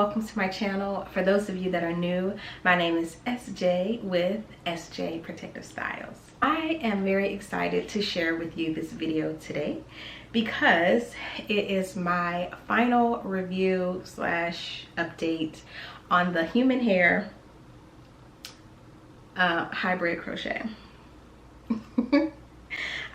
welcome to my channel. For those of you that are new, my name is SJ with SJ Protective Styles. I am very excited to share with you this video today because it is my final review slash update on the human hair hybrid crochet.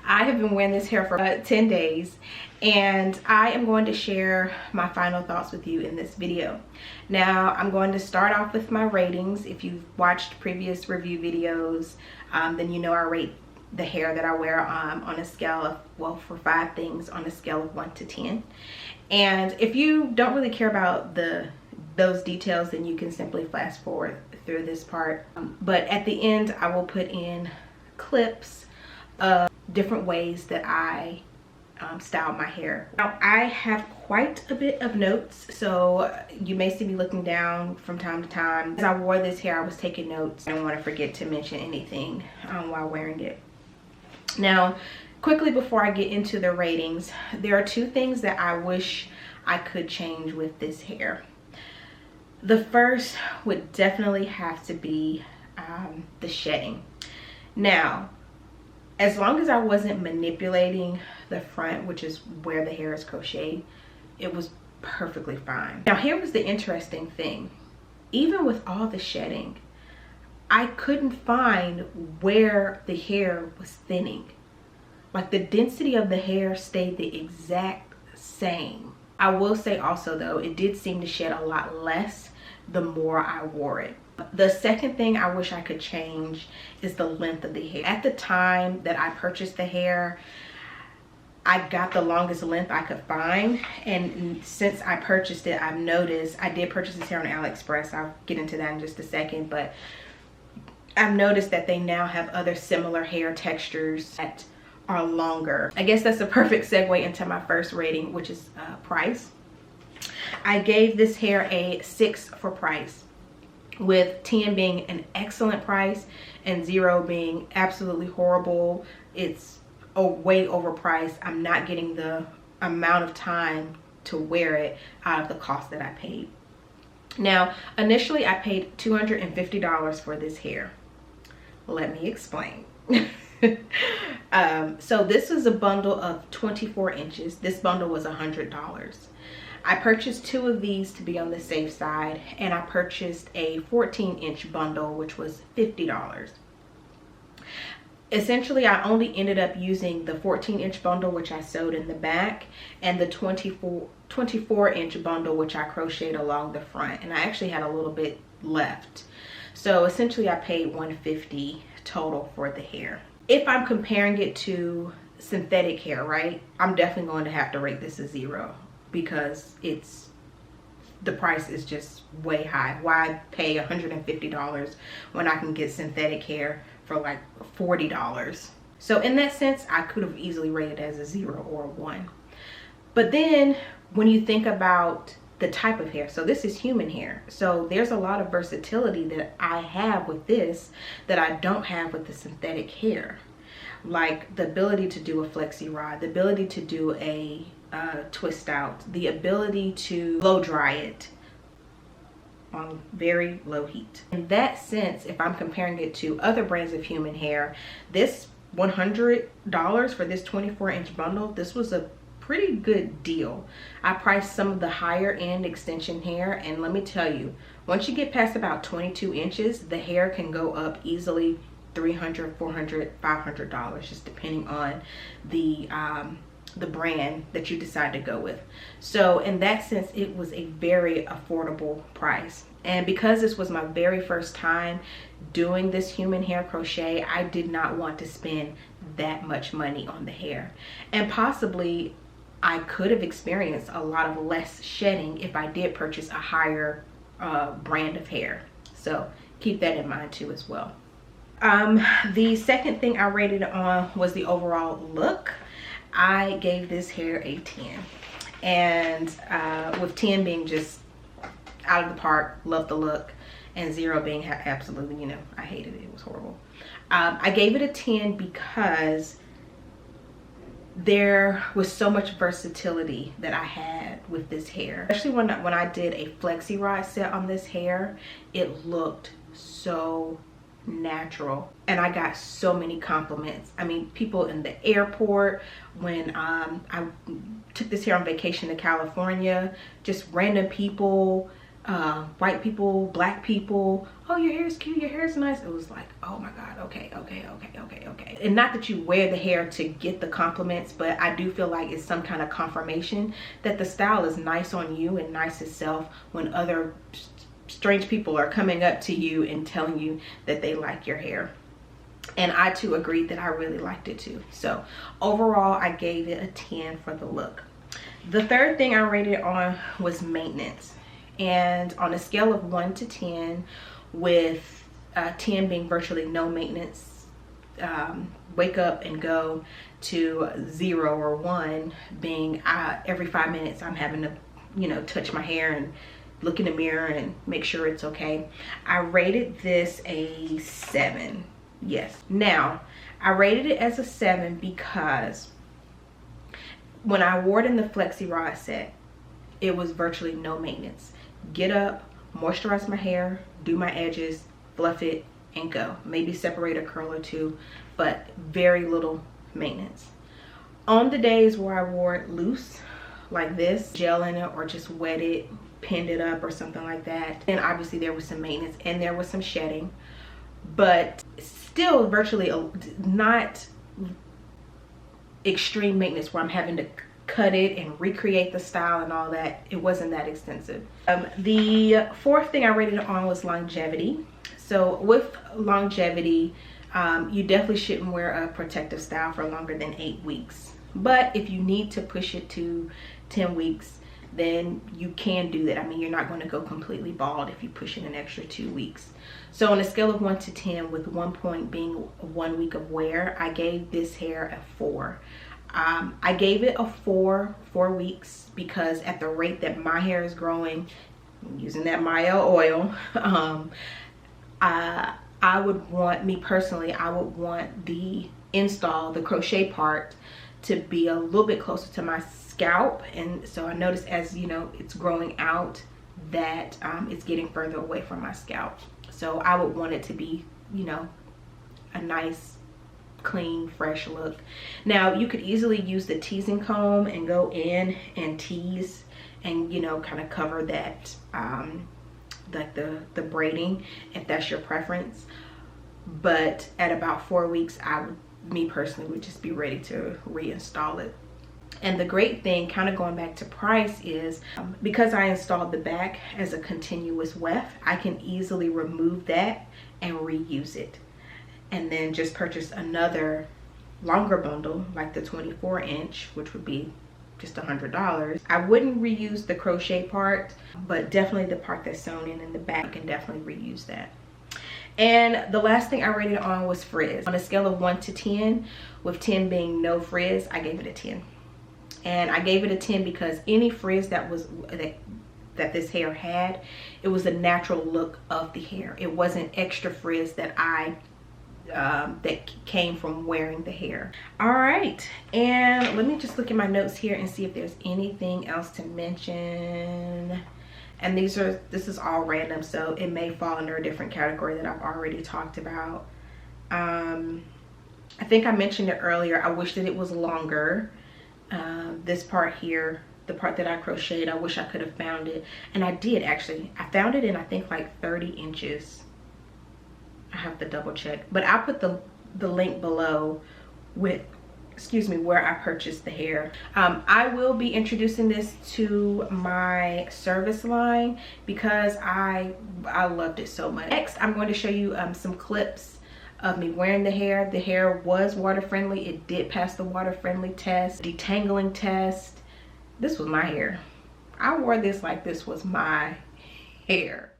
I have been wearing this hair for 10 days and I am going to share my final thoughts with you in this video. Now I'm going to start off with my ratings. If you've watched previous review videos, then you know I rate the hair that I wear on a scale of, well, for 5 things on a scale of 1 to 10. And if you don't really care about those details, then you can simply fast forward through this part. But at the end, I will put in clips of different ways that I styled my hair. Now I have quite a bit of notes, so you may see me looking down from time to time. As I wore this hair, I was taking notes. I don't want to forget to mention anything while wearing it. Now quickly before I get into the ratings, there are 2 things that I wish I could change with this hair. The first would definitely have to be the shedding. Now as long as I wasn't manipulating the front, which is where the hair is crocheted, it was perfectly fine. Now here was the interesting thing. Even with all the shedding, I couldn't find where the hair was thinning. Like the density of the hair stayed the exact same. I will say also though, it did seem to shed a lot less the more I wore it. The second thing I wish I could change is the length of the hair. At the time that I purchased the hair, I got the longest length I could find, and since I purchased it, I've noticed, I did purchase this hair on AliExpress, I'll get into that in just a second, but I've noticed that they now have other similar hair textures that are longer. I guess that's a perfect segue into my first rating, which is price. I gave this hair a 6 for price, with 10 being an excellent price and 0 being absolutely horrible. It's way overpriced. I'm not getting the amount of time to wear it out of the cost that I paid. Now initially I paid $250 for this hair. Let me explain. So this is a bundle of 24 inches. This bundle was $100. I purchased 2 of these to be on the safe side, and I purchased a 14-inch bundle, which was $50. Essentially, I only ended up using the 14-inch bundle, which I sewed in the back, and the 24-inch bundle, which I crocheted along the front, and I actually had a little bit left. So essentially, I paid $150 total for the hair. If I'm comparing it to synthetic hair, right, I'm definitely going to have to rate this a 0. Because the price is just way high. Why pay $150 when I can get synthetic hair for like $40? So in that sense, I could have easily rated it as a 0 or a 1. But then when you think about the type of hair, so this is human hair, so there's a lot of versatility that I have with this that I don't have with the synthetic hair. Like the ability to do a flexi rod, the ability to do a twist out, the ability to blow dry it on very low heat. In that sense, if I'm comparing it to other brands of human hair, this $100 for this 24-inch bundle, this was a pretty good deal. I priced some of the higher end extension hair, and let me tell you, once you get past about 22 inches, the hair can go up easily $300, $400, $500, just depending on the brand that you decide to go with. So in that sense, it was a very affordable price. And because this was my very first time doing this human hair crochet, I did not want to spend that much money on the hair. And possibly I could have experienced a lot of less shedding if I did purchase a higher brand of hair. So keep that in mind too as well. The second thing I rated on was the overall look. I gave this hair a 10, and with 10 being just out of the park, love the look, and 0 being absolutely, you know, I hated it, it was horrible. I gave it a 10 because there was so much versatility that I had with this hair, especially when I did a flexi rod set on this hair. It looked so natural, and I got so many compliments. I mean, people in the airport, when I took this hair on vacation to California, just random people, white people, black people, oh, your hair is cute, your hair is nice. It was like, oh my god, okay. And not that you wear the hair to get the compliments, but I do feel like it's some kind of confirmation that the style is nice on you and nice itself when other strange people are coming up to you and telling you that they like your hair. And I too agreed that I really liked it too. So overall, I gave it a 10 for the look. The third thing I rated it on was maintenance. And on a scale of 1 to 10, with 10 being virtually no maintenance, wake up and go, to 0 or 1 being every 5 minutes I'm having to, you know, touch my hair and look in the mirror and make sure it's okay. I rated this a 7. Yes. Now, I rated it as a 7 because when I wore it in the flexi rod set, it was virtually no maintenance. Get up, moisturize my hair, do my edges, fluff it, and go. Maybe separate a curl or two, but very little maintenance. On the days where I wore it loose, like this, gel in it or just wet it, pinned it up or something like that, and obviously there was some maintenance and there was some shedding, but still virtually not extreme maintenance where I'm having to cut it and recreate the style and all that. It wasn't that extensive. The fourth thing I rated it on was longevity. So with longevity, you definitely shouldn't wear a protective style for longer than 8 weeks, but if you need to push it to 10 weeks, then you can do that. I mean, you're not going to go completely bald if you push it an extra 2 weeks. So on a scale of 1 to 10, with 1 point being 1 week of wear, I gave this hair a 4. I gave it a 4 weeks because at the rate that my hair is growing, using that Maya oil, I would want, me personally, I would want the install, the crochet part, to be a little bit closer to my scalp. And so I noticed as, you know, it's growing out that it's getting further away from my scalp. So I would want it to be, you know, a nice, clean, fresh look. Now you could easily use the teasing comb and go in and tease and, you know, kind of cover that like the braiding if that's your preference. But at about 4 weeks, I would, me personally, would just be ready to reinstall it. And the great thing, kind of going back to price, is because I installed the back as a continuous weft, I can easily remove that and reuse it, and then just purchase another longer bundle like the 24-inch, which would be just $100. I wouldn't reuse the crochet part, but definitely the part that's sewn in the back, I can definitely reuse that. And the last thing I rated on was frizz. On a scale of 1 to 10, with 10 being no frizz, I gave it a 10. And I gave it a 10 because any frizz that was that this hair had, it was a natural look of the hair. It wasn't extra frizz that that came from wearing the hair. All right, and let me just look at my notes here and see if there's anything else to mention. And this is all random, so it may fall under a different category that I've already talked about. I think I mentioned it earlier. I wish that it was longer. This part here, the part that I crocheted, I wish I could have found it, and I did actually. I found it in, I think, like 30 inches. I have to double check, but I'll put the link below with, excuse me, where I purchased the hair. I will be introducing this to my service line because I loved it so much. Next, I'm going to show you some clips of me wearing the hair. The hair was water friendly. It did pass the water friendly test, detangling test. This was my hair. I wore this like this was my hair.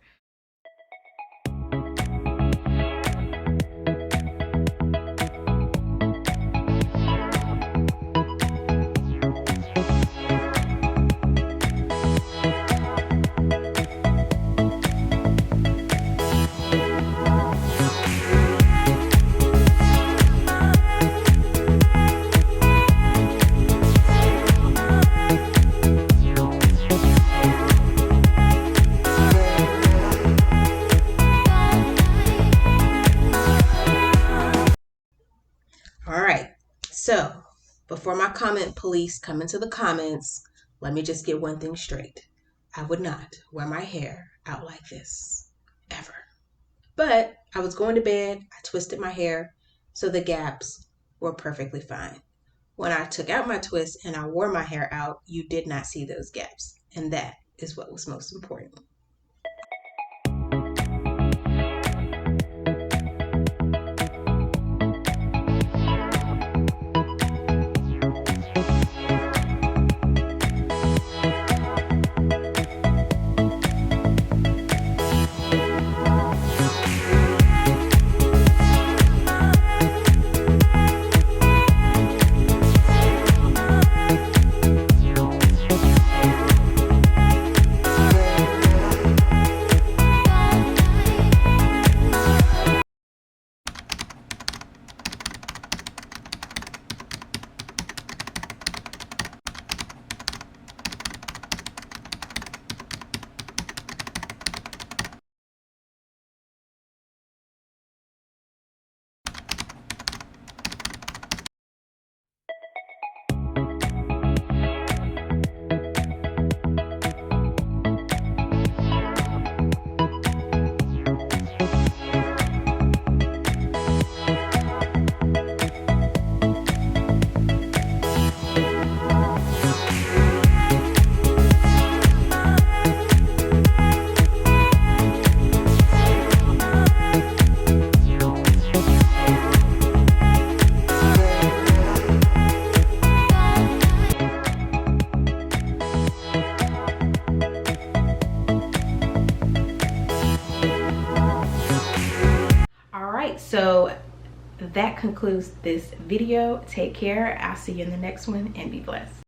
So before my comment police come into the comments, let me just get one thing straight. I would not wear my hair out like this, ever. But I was going to bed, I twisted my hair, so the gaps were perfectly fine. When I took out my twist and I wore my hair out, you did not see those gaps. And that is what was most important. So that concludes this video. Take care. I'll see you in the next one, and be blessed.